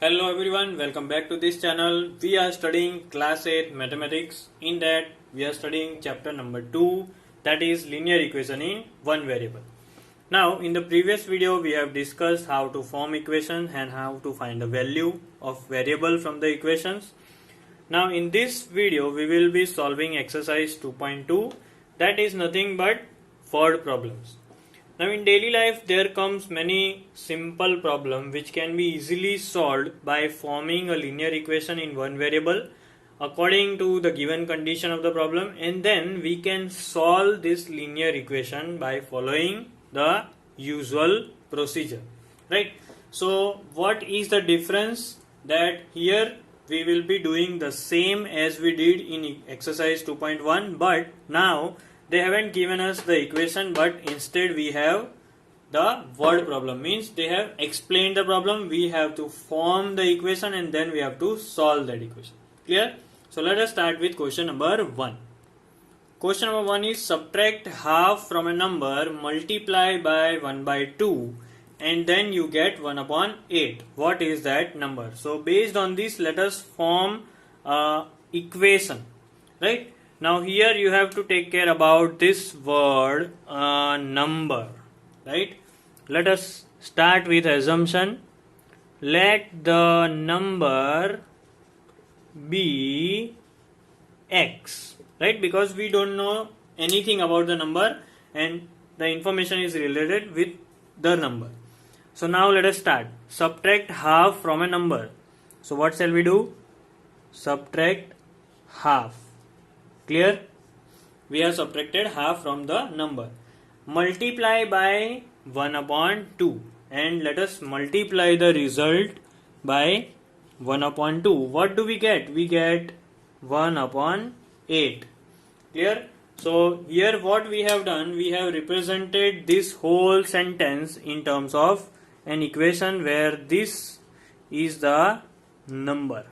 Hello everyone, welcome back to this channel. We are studying class 8 mathematics. In that we are studying chapter number 2, that is linear equation in one variable. Now in the previous video we have discussed how to form equations and how to find the value of variable from the equations. Now in this video we will be solving exercise 2.2, that is nothing but word problems. Now in daily life there comes many simple problem which can be easily solved by forming a linear equation in one variable according to the given condition of the problem, and then we can solve this linear equation by following the usual procedure, right? So what is the difference? That here we will be doing the same as we did in exercise 2.1, but now they haven't given us the equation, but instead we have the word problem. Means they have explained the problem, we have to form the equation and then we have to solve that equation. Clear? So let us start with question number 1. Question number 1 is subtract half from a number, multiply by 1 by 2 and then you get 1 upon 8. What is that number? So based on this let us form a equation, right? Now here you have to take care about this word number, right? Let us start with assumption. Let the number be x, right? Because we don't know anything about the number and the information is related with the number. So now let us start. Subtract half from a number. So what shall we do? Subtract half. Clear? We have subtracted half from the number. Multiply by 1 upon 2 and let us multiply the result by 1 upon 2. What do we get? We get 1 upon 8. Clear? So here what we have done, we have represented this whole sentence in terms of an equation where this is the number,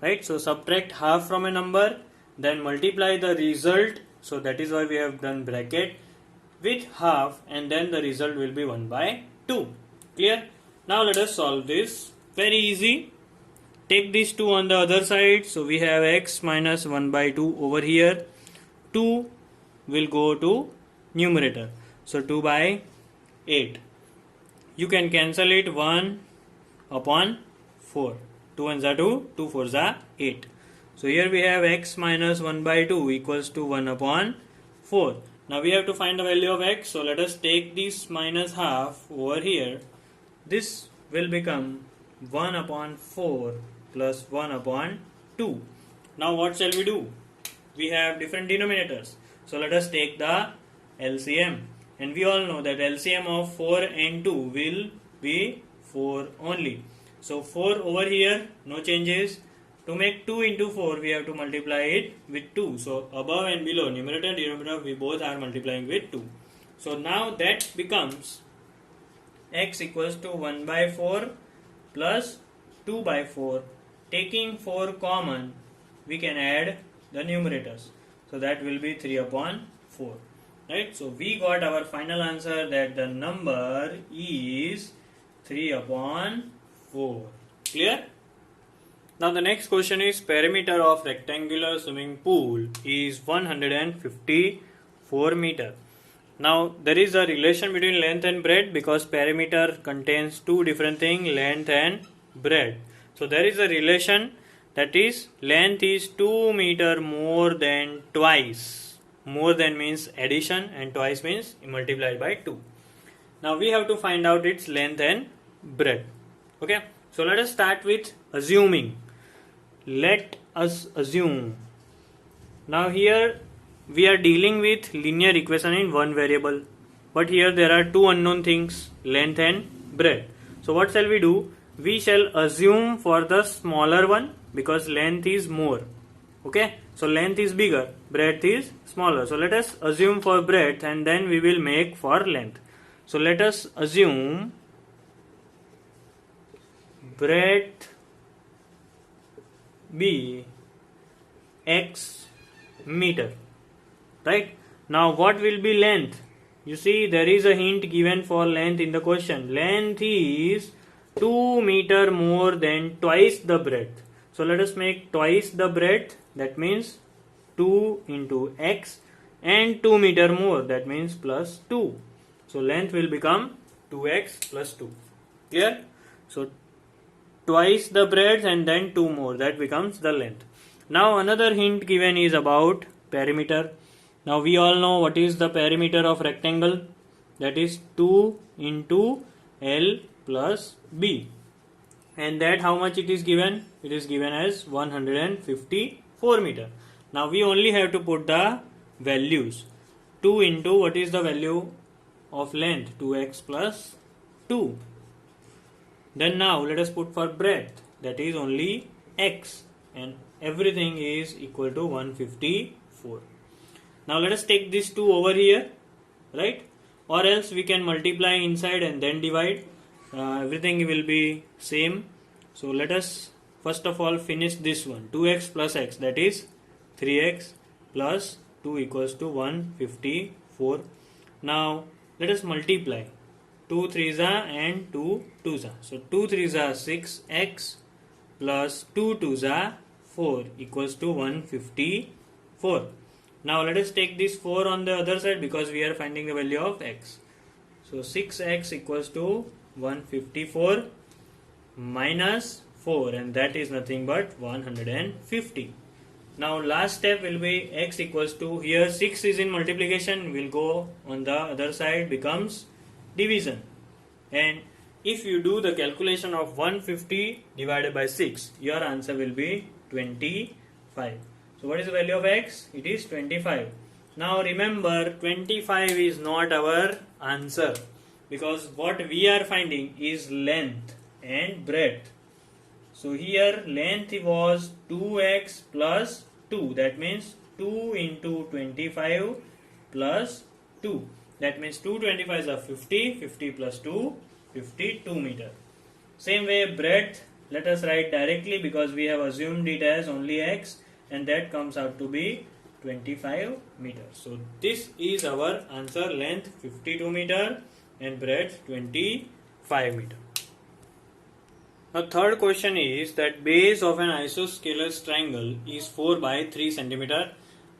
right? So subtract half from a number, then multiply the result, so that is why we have done bracket with half and then the result will be 1 by 2. Clear? Now let us solve this. Very easy. Take these 2 on the other side, so we have x minus 1 by 2 over here. 2 will go to numerator, so 2 by 8. You can cancel it 1 upon 4. 2 ones are 2, 2 fours are 8. So here we have x minus 1 by 2 equals to 1 upon 4. Now we have to find the value of x. So let us take this minus half over here. This will become 1 upon 4 plus 1 upon 2. Now what shall we do? We have different denominators. So let us take the LCM. And we all know that LCM of 4 and 2 will be 4 only. So 4 over here, no changes. To make 2 into 4, we have to multiply it with 2. So above and below, numerator and denominator, we both are multiplying with 2. So now that becomes x equals to 1 by 4 plus 2 by 4. Taking 4 common, we can add the numerators. So that will be 3 upon 4. Right? So we got our final answer that the number is 3 upon 4. Clear? Now the next question is perimeter of rectangular swimming pool is 154 meter. Now there is a relation between length and breadth because perimeter contains two different things, length and breadth. So there is a relation, that is length is 2 meter more than twice. More than means addition and twice means multiplied by 2. Now we have to find out its length and breadth. Okay. So let us start with assuming. Let us assume. Now here we are dealing with linear equation in one variable, but here there are two unknown things, length and breadth. So what shall we do? We shall assume for the smaller one because length is more. Okay, so length is bigger, breadth is smaller. So let us assume for breadth and then we will make for length. So let us assume breadth be x meter, right? Now what will be length? You see there is a hint given for length in the question. Length is 2 meter more than twice the breadth. So let us make twice the breadth, that means 2 into x, and 2 meter more, that means plus 2. So length will become 2x plus 2. Clear? So twice the breadth and then 2 more, that becomes the length. Now another hint given is about perimeter. Now we all know what is the perimeter of rectangle, that is 2 into L plus B, and that how much it is given? It is given as 154 meter. Now we only have to put the values. 2 into what is the value of length? 2x plus 2. Then now let us put for breadth, that is only x, and everything is equal to 154. Now let us take this 2 over here, right? Or else we can multiply inside and then divide. Everything will be same. So let us first of all finish this one. 2x plus x, that is 3x plus 2 equals to 154. Now let us multiply. 2 3s are and 2 2s are. So 2 3s are 6x plus 2 2s are 4 equals to 154. Now let us take this 4 on the other side because we are finding the value of x. So 6x equals to 154 minus 4, and that is nothing but 150. Now last step will be x equals to, here 6 is in multiplication, will go on the other side, becomes division. And if you do the calculation of 150 divided by 6, your answer will be 25. So what is the value of x? It is 25. Now remember, 25 is not our answer, because what we are finding is length and breadth. So here length was 2x plus 2, that means 2 into 25 plus 2. That means 2 25s are 50, 50 plus 2, 52 meter. Same way breadth, let us write directly because we have assumed it as only x, and that comes out to be 25 meters. So this is our answer, length 52 meter and breadth 25 meter. Now third question is that base of an isosceles triangle is 4 by 3 centimeter.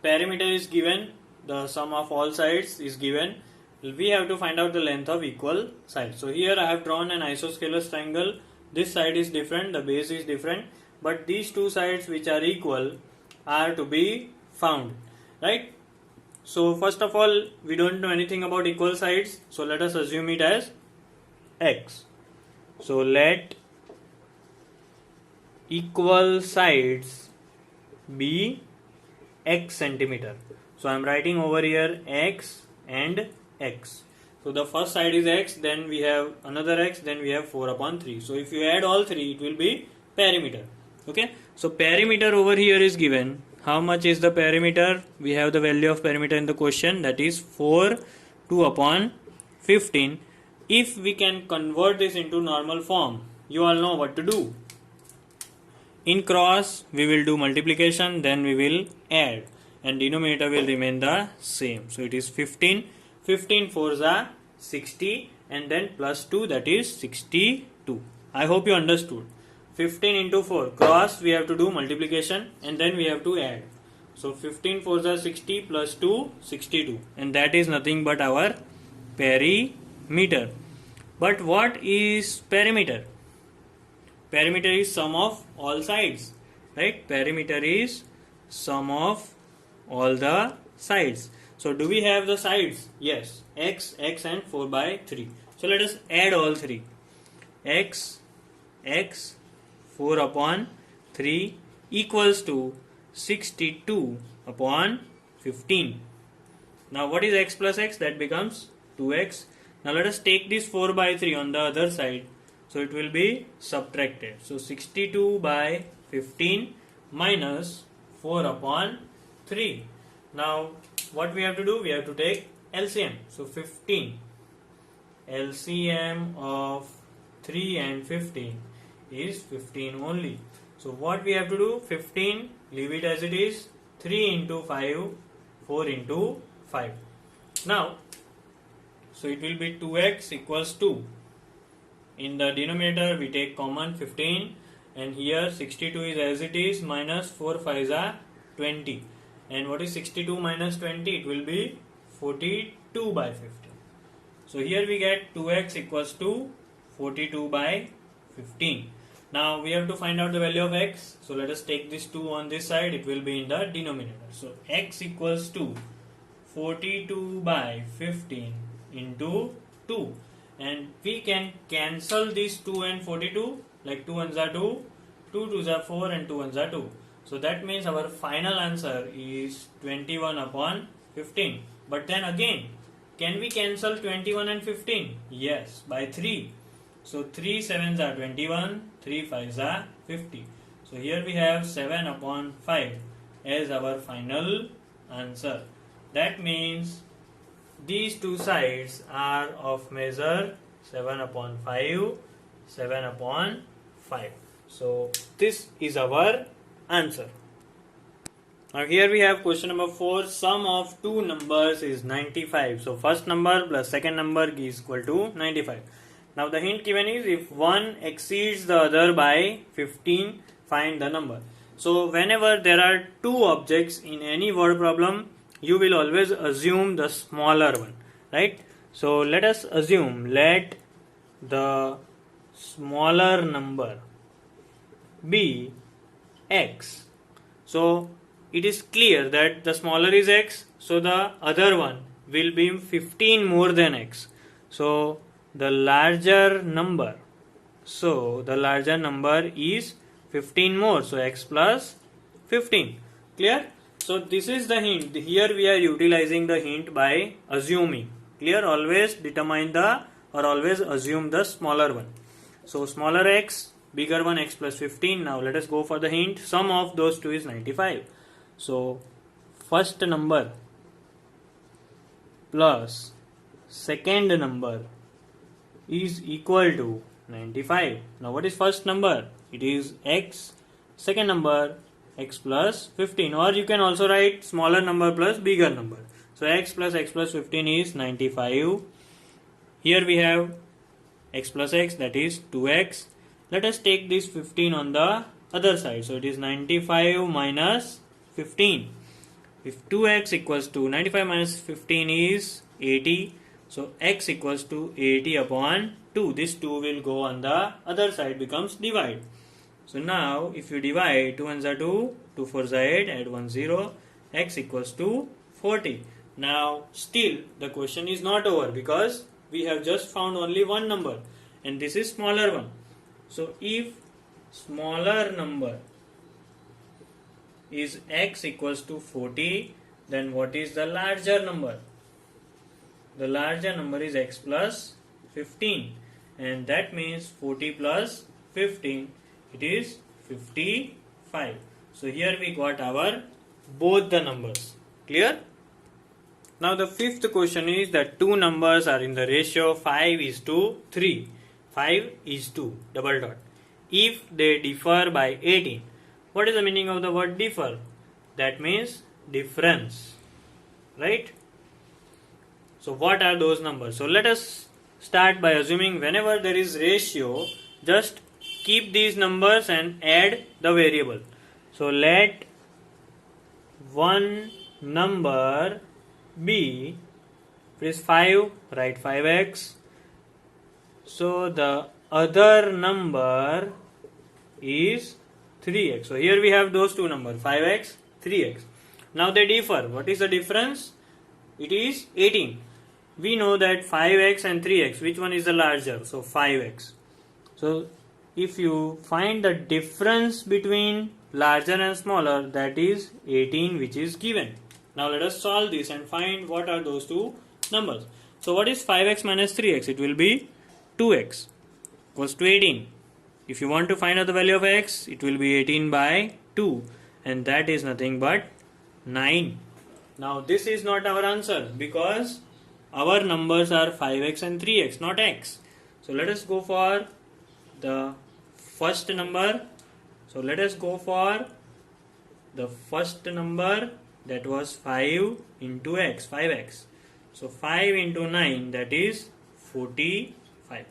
Perimeter is given, the sum of all sides is given. We have to find out the length of equal sides. So here I have drawn an isosceles triangle. This side is different, the base is different, but these two sides which are equal are to be found, right? So first of all, we don't know anything about equal sides, so let us assume it as x. So let equal sides be x centimeter. So I am writing over here x and x. So the first side is x, then we have another x, then we have 4 upon 3. So if you add all three, it will be perimeter. Okay, so perimeter over here is given. How much is the perimeter? We have the value of perimeter in the question, that is 4 2 upon 15. If we can convert this into normal form, you all know what to do. In cross we will do multiplication, then we will add, and denominator will remain the same. So it is 15, 15 4s are 60, and then plus 2, that is 62. I hope you understood. 15 into 4, cross we have to do multiplication and then we have to add. So 15 4s are 60 plus 2, 62, and that is nothing but our perimeter. But what is perimeter? Perimeter is sum of all sides, right? Perimeter is sum of all the sides. So do we have the sides? Yes, x, x and 4 by 3. So let us add all three. X, x, 4 upon 3 equals to 62 upon 15. Now what is x plus x? That becomes 2x. Now let us take this 4 by 3 on the other side. So it will be subtracted. So 62 by 15 minus 4 upon 3. Now what we have to do? We have to take LCM. So 15. LCM of 3 and 15 is 15 only. So what we have to do? 15, leave it as it is. 3 into 5, 4 into 5. Now, so it will be 2x equals 2 in the denominator we take common 15, and here 62 is as it is, minus 4 5s are 20. And what is 62 minus 20? It will be 42 by 15. So here we get 2x equals to 42 by 15. Now we have to find out the value of x. So let us take this 2 on this side. It will be in the denominator. So x equals to 42 by 15 into 2. And we can cancel these 2 and 42. Like 2 ones are 2, 2 twos are 4 and 2 ones are 2. So that means our final answer is 21 upon 15. But then again, can we cancel 21 and 15? Yes, by 3. So 3 sevens are 21, 3 fives are 50. So here we have 7 upon 5 as our final answer. That means these two sides are of measure 7 upon 5, 7 upon 5. So this is our answer. Now here we have question number 4. Sum of two numbers is 95. So first number plus second number is equal to 95. Now the hint given is if one exceeds the other by 15, find the number. So whenever there are two objects in any word problem, you will always assume the smaller one, right? So let us assume, let the smaller number be x. So it is clear that the smaller is x, so the other one will be 15 more than x. So the larger number is 15 more, so x plus 15. Clear? So this is the hint. Here we are utilizing the hint by assuming. Clear? Always determine the or always assume the smaller one. So smaller x, bigger one x plus 15. Now let us go for the hint. Sum of those two is 95. So first number plus second number is equal to 95. Now what is first number? It is x. Second number x plus 15, or you can also write smaller number plus bigger number. So x plus 15 is 95. Here we have x plus x, that is 2x. Let us take this 15 on the other side. So it is 95 minus 15. If 2x equals to 95 minus 15 is 80. So x equals to 80 upon 2. This 2 will go on the other side, becomes divide. So now if you divide, 2 ones are 2, 2 fours are 8, add 1 0, x equals to 40. Now still the question is not over because we have just found only one number and this is smaller one. So if smaller number is x equals to 40, then what is the larger number? The larger number is x plus 15, and that means 40 plus 15, it is 55. So here we got our both the numbers. Clear? Now the fifth question is that two numbers are in the ratio 5:3. 5:2 double dot. If they differ by 18. What is the meaning of the word differ? That means difference, right? So what are those numbers? So let us start by assuming whenever there is ratio, just keep these numbers and add the variable. So let one number be, if it is 5, write 5x. So the other number is 3x. So here we have those two numbers, 5x, 3x. Now they differ. What is the difference? It is 18. We know that 5x and 3x, which one is the larger? So 5x. So if you find the difference between larger and smaller, that is 18, which is given. Now let us solve this and find what are those two numbers. So what is 5x minus 3x? It will be 2x equals to 18. If you want to find out the value of x, it will be 18 by 2, and that is nothing but 9. Now this is not our answer because our numbers are 5x and 3x, not x. So let us go for the first number. So let us go for the first number, that was 5 into x, 5x. So 5 into 9, that is 45.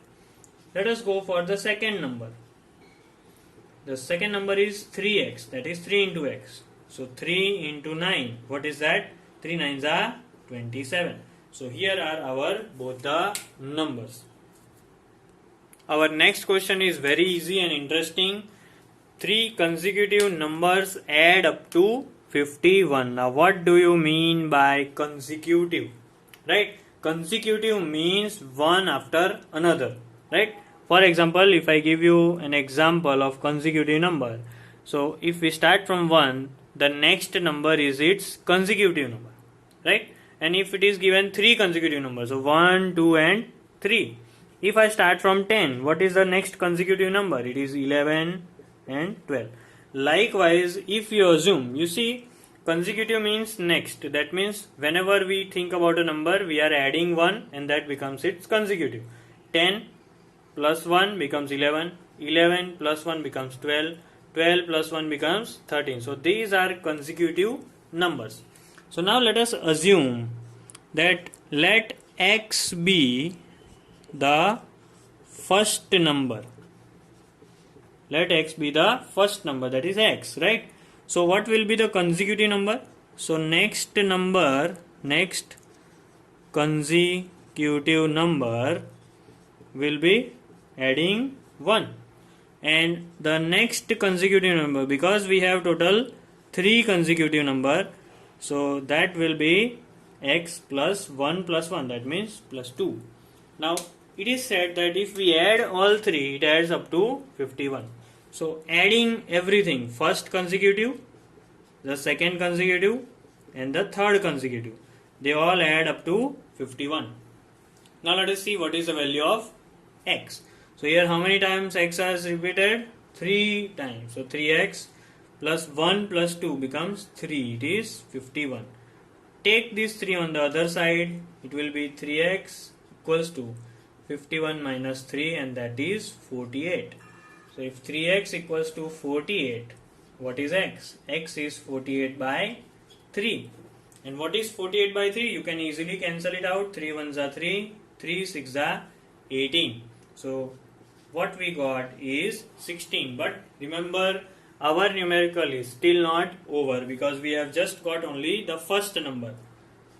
Let us go for the second number. The second number is 3x, that is 3 into x. So 3 into 9, what is that? 3 nines are 27. So here are our both the numbers. Our next question is very easy and interesting. 3 consecutive numbers add up to 51. Now what do you mean by consecutive? Right? Consecutive means one after another. Right? For example, if I give you an example of consecutive number. So if we start from 1, the next number is its consecutive number. Right? And if it is given 3 consecutive numbers, so 1, 2 and 3. If I start from 10, what is the next consecutive number? It is 11 and 12. Likewise, if you assume, you see, consecutive means next. That means whenever we think about a number, we are adding 1 and that becomes its consecutive. 10 plus 1 becomes 11, 11 plus 1 becomes 12, 12 plus 1 becomes 13. So these are consecutive numbers. So now let us assume that let x be the first number. Let x be the first number, that is x, right? So what will be the consecutive number? So next consecutive number will be adding 1. And the next consecutive number, because we have total 3 consecutive number, so that will be x plus 1 plus 1, that means plus 2. Now it is said that if we add all 3, it adds up to 51. So adding everything, first consecutive, the second consecutive and the third consecutive, they all add up to 51. Now let us see what is the value of x. So here how many times x is repeated? 3 times. So 3x plus 1 plus 2 becomes 3. It is 51. Take this 3 on the other side. It will be 3x equals to 51 minus 3 and that is 48. So if 3x equals to 48, what is x? X is 48 by 3. And what is 48 by 3? You can easily cancel it out. 3 ones are 3, 3 6 are 18. So what we got is 16. But remember, our numerical is still not over because we have just got only the first number.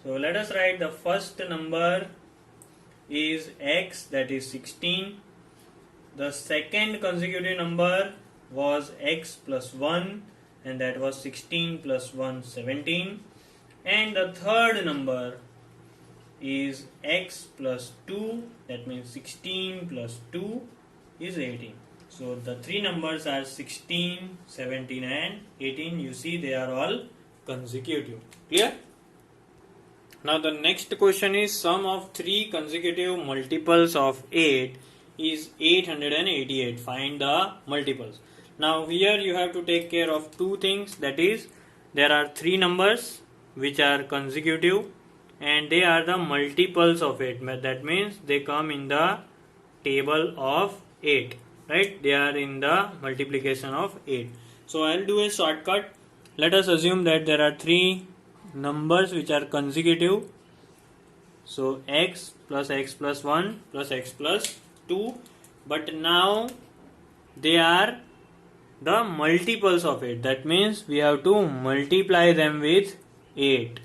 So let us write the first number is x, that is 16. The second consecutive number was x plus 1 and that was 16 plus 1 17. And the third number is x plus 2, that means 16 plus 2 is 18. So the three numbers are 16, 17 and 18. You see they are all consecutive. Clear? Now the next question is sum of 3 consecutive multiples of 8 is 888. Find the multiples. Now here you have to take care of two things, that is there are 3 numbers which are consecutive and they are the multiples of 8. That means they come in the table of 8. Right? They are in the multiplication of 8. So I'll do a shortcut. Let us assume that there are 3 numbers which are consecutive. So x plus 1 plus x plus 2. But now they are the multiples of 8. That means we have to multiply them with 8.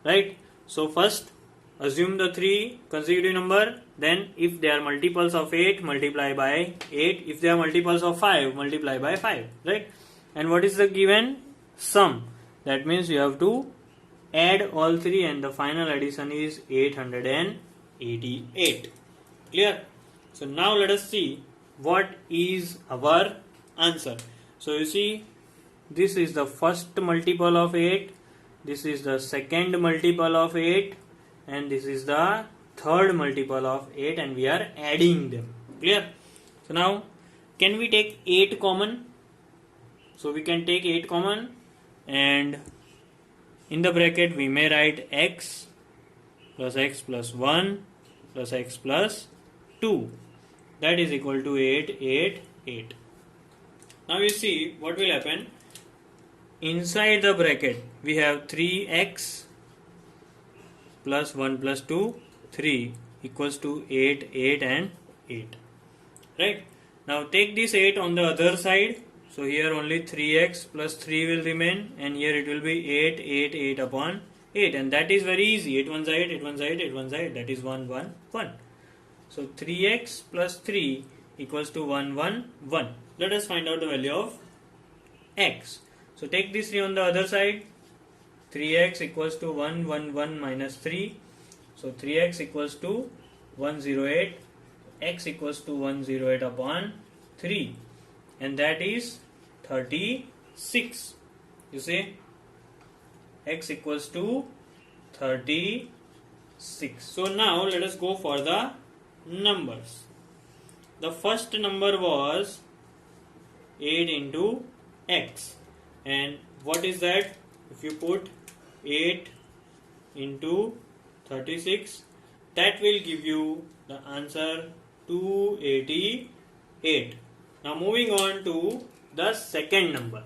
Right? So first assume the 3 consecutive number, then if they are multiples of 8, multiply by 8. If they are multiples of 5, multiply by 5. Right? And what is the given? Sum. That means you have to add all 3 and the final addition is 888. Clear? So now let us see what is our answer. So you see, this is the first multiple of 8, this is the second multiple of 8 and this is the third multiple of 8 and we are adding them. Clear? So now can we take 8 common? So we can take 8 common and in the bracket we may write x plus 1 plus x plus 2, that is equal to 888. Now you see what will happen. Inside the bracket we have 3x plus 1 plus 2, 3. equals to 8, 8 and 8. Right? Now take this 8 on the other side. So here only 3x plus 3 will remain, and here it will be 8, 8, 8 upon 8, and that is very easy. 8 1 8, 8 1 8, 8 1 8, that is 1, 1, 1. So 3x plus 3 equals to 1, 1, 1. Let us find out the value of x. So take this 3 on the other side. 3x equals to 1, 1, 1 minus 3. So 3x equals to 108. X equals to 108 upon 3, and that is 36. You see, x equals to 36. So now let us go for the numbers. The first number was 8 into x, and what is that? If you put 8 into 36, that will give you the answer 288. Now moving on to the second number.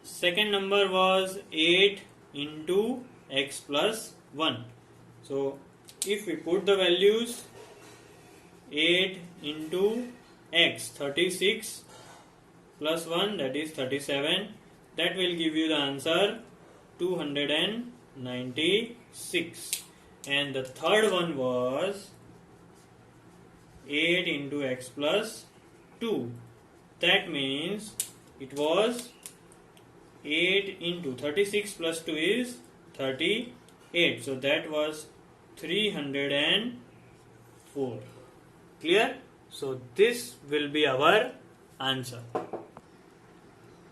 Second number was 8 into x plus 1. So if we put the values, 8 into x, 36 plus 1, that is 37, that will give you the answer 296. And the third one was 8 into x plus 2. That means it was 8 into 36 plus 2 is 38. So that was 304. Clear? So this will be our answer.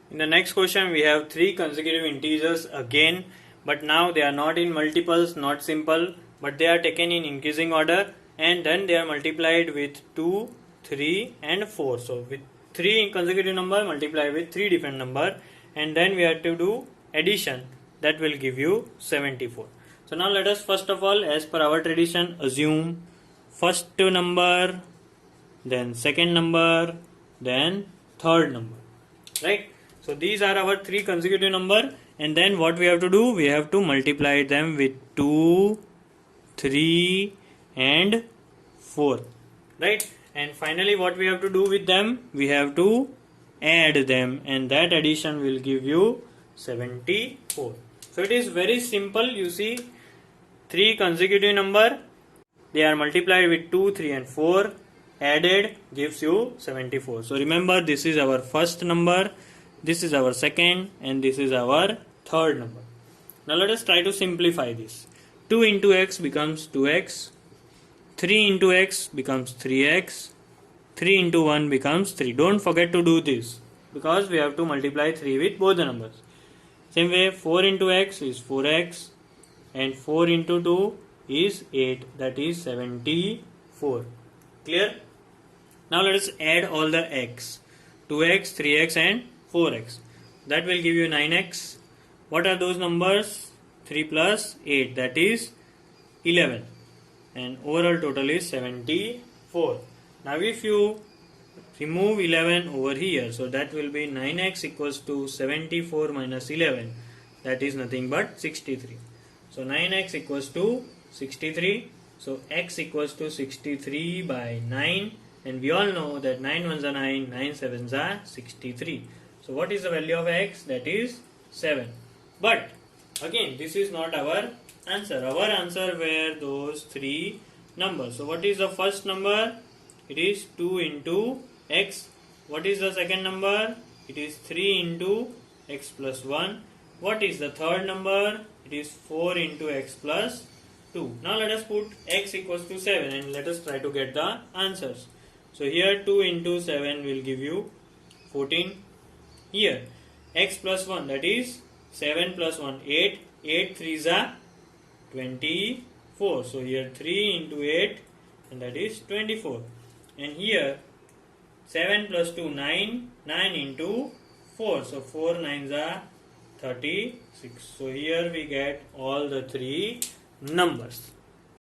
In the next question we have 3 consecutive integers again, but now they are not in multiples, not simple, but they are taken in increasing order, and then they are multiplied with 2, 3 and 4. So with 3 consecutive number multiply with 3 different number, and then we have to do addition, that will give you 74. So now let us first of all, as per our tradition, assume first number, then second number, then third number. Right? So these are our 3 consecutive number, and then what we have to do, we have to multiply them with 2, 3 and 4. Right? And finally what we have to do with them, we have to add them, and that addition will give you 74. So it is very simple. You see, 3 consecutive number, they are multiplied with 2, 3 and 4, added gives you 74. So remember, this is our first number, this is our second, and this is our third number. Now let us try to simplify this. 2 into x becomes 2x, 3 into x becomes 3x, 3 into 1 becomes 3. Don't forget to do this, because we have to multiply 3 with both the numbers. Same way, 4 into x is 4x, and 4 into 2 is 8, that is 74. Clear? Now let us add all the x. 2x, 3x and 4x. That will give you 9x. What are those numbers? 3 plus 8, that is 11. And overall total is 74. Now if you remove 11 over here, so that will be 9x equals to 74 minus 11. That is nothing but 63. So 9x equals to 63. So x equals to 63 by 9. And we all know that 9 ones are 9, 9 sevens are 63. So what is the value of x? That is 7. But again, this is not our answer. Our answer were those 3 numbers. So what is the first number? It is 2 into x. What is the second number? It is 3 into x plus 1. What is the third number? It is 4 into x plus 2. Now let us put x equals to 7 and let us try to get the answers. So here 2 into 7 will give you 14. Here x plus 1, that is 7 plus 1, 8. 8 3s are 24. So here 3 into 8, and that is 24. And here 7 plus 2, 9. 9 into 4. So 4 9s are 36. So here we get all the 3 numbers.